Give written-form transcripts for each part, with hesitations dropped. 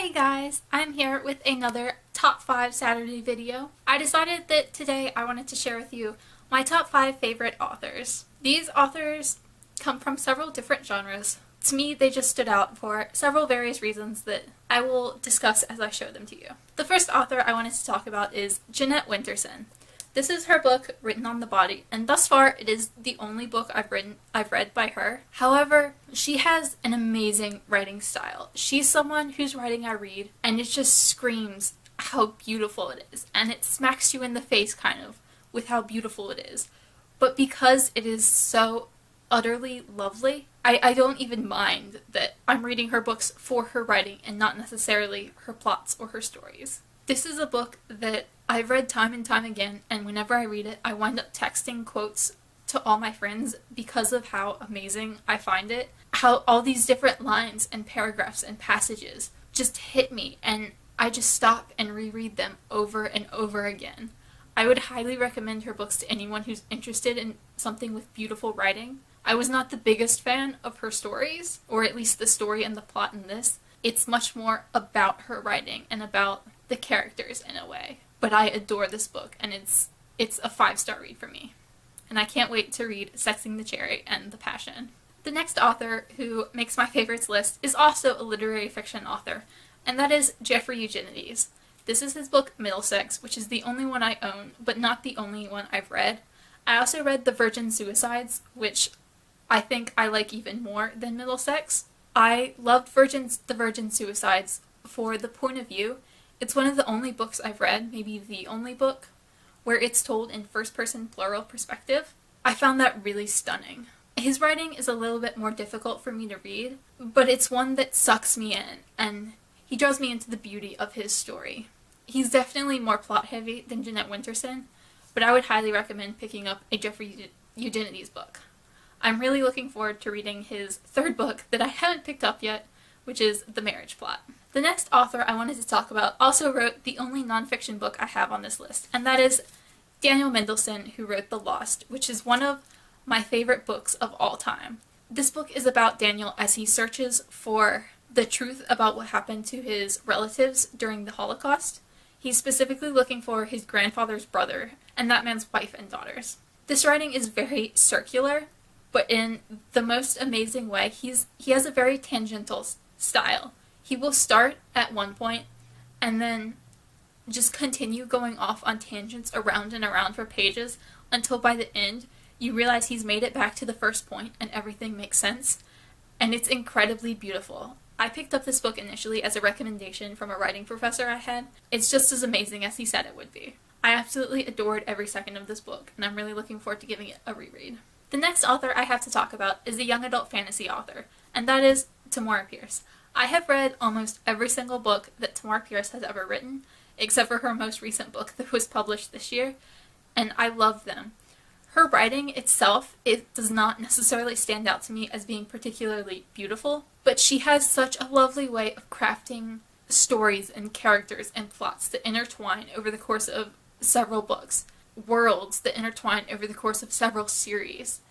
Hey guys, I'm here with another Top 5 Saturday video. I decided that today I wanted to share with you my top 5 favorite authors. These authors come from several different genres. To me, they just stood out for several various reasons that I will discuss as I show them to you. The first author I wanted to talk about is Jeanette Winterson. This is her book, Written on the Body, and thus far it is the only book I've read by her. However, she has an amazing writing style. She's someone whose writing I read, and it just screams how beautiful it is, and it smacks you in the face kind of with how beautiful it is. But because it is so utterly lovely, I don't even mind that I'm reading her books for her writing and not necessarily her plots or her stories. This is a book that I've read time and time again, and whenever I read it, I wind up texting quotes to all my friends because of how amazing I find it. How all these different lines and paragraphs and passages just hit me, and I just stop and reread them over and over again. I would highly recommend her books to anyone who's interested in something with beautiful writing. I was not the biggest fan of her stories, or at least the story and the plot in this. It's much more about her writing and about the characters in a way. But I adore this book, and it's a 5-star read for me. And I can't wait to read Sexing the Cherry and The Passion. The next author who makes my favorites list is also a literary fiction author, and that is Jeffrey Eugenides. This is his book Middlesex, which is the only one I own, but not the only one I've read. I also read The Virgin Suicides, which I think I like even more than Middlesex. I loved The Virgin Suicides for the point of view. It's one of the only books I've read, maybe the only book, where it's told in first-person plural perspective. I found that really stunning. His writing is a little bit more difficult for me to read, but it's one that sucks me in, and he draws me into the beauty of his story. He's definitely more plot-heavy than Jeanette Winterson, but I would highly recommend picking up a Jeffrey Eugenides book. I'm really looking forward to reading his third book that I haven't picked up yet, which is The Marriage Plot. The next author I wanted to talk about also wrote the only nonfiction book I have on this list, and that is Daniel Mendelson, who wrote The Lost, which is one of my favorite books of all time. This book is about Daniel as he searches for the truth about what happened to his relatives during the Holocaust. He's specifically looking for his grandfather's brother and that man's wife and daughters. This writing is very circular, but in the most amazing way. He has a very tangential style. He will start at one point and then just continue going off on tangents around and around for pages until by the end you realize he's made it back to the first point and everything makes sense, and it's incredibly beautiful. I picked up this book initially as a recommendation from a writing professor I had. It's just as amazing as he said it would be. I absolutely adored every second of this book, and I'm really looking forward to giving it a reread. The next author I have to talk about is a young adult fantasy author, and that is Tamora Pierce. I have read almost every single book that Tamora Pierce has ever written, except for her most recent book that was published this year, and I love them. Her writing itself, it does not necessarily stand out to me as being particularly beautiful, but she has such a lovely way of crafting stories and characters and plots that intertwine over the course of several books, worlds that intertwine over the course of several series,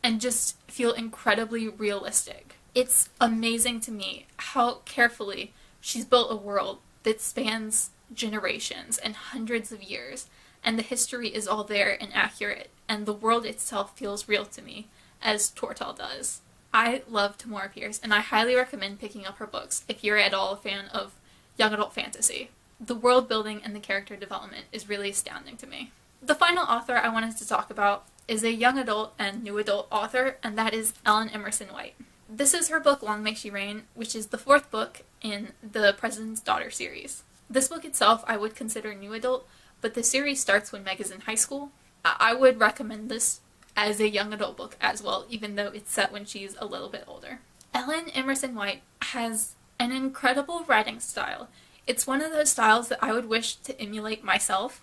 and just feel incredibly realistic. It's amazing to me how carefully she's built a world that spans generations and hundreds of years, and the history is all there and accurate, and the world itself feels real to me, as Tortall does. I love Tamora Pierce, and I highly recommend picking up her books if you're at all a fan of young adult fantasy. The world building and the character development is really astounding to me. The final author I wanted to talk about is a young adult and new adult author, and that is Ellen Emerson White. This is her book Long May She Reign, which is the 4th book in the President's Daughter series. This book itself I would consider new adult, but the series starts when Meg is in high school. I would recommend this as a young adult book as well, even though it's set when she's a little bit older. Ellen Emerson White has an incredible writing style. It's one of those styles that I would wish to emulate myself.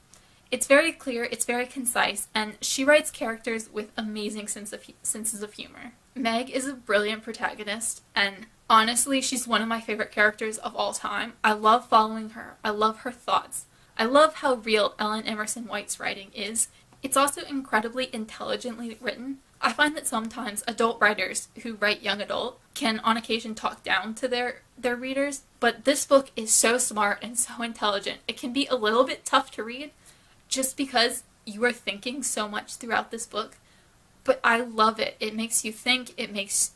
It's very clear, it's very concise, and she writes characters with amazing senses of humor. Meg is a brilliant protagonist, and honestly, she's one of my favorite characters of all time. I love following her. I love her thoughts. I love how real Ellen Emerson White's writing is. It's also incredibly intelligently written. I find that sometimes adult writers who write young adult can on occasion talk down to their readers, but this book is so smart and so intelligent. It can be a little bit tough to read just because you are thinking so much throughout this book, but I love it. It makes you think, it makes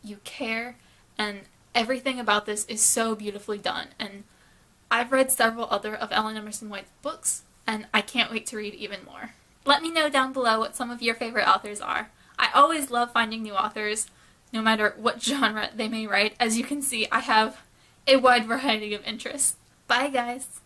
you care, and everything about this is so beautifully done. And I've read several other of Ellen Emerson White's books, and I can't wait to read even more. Let me know down below what some of your favorite authors are. I always love finding new authors, no matter what genre they may write. As you can see, I have a wide variety of interests. Bye, guys!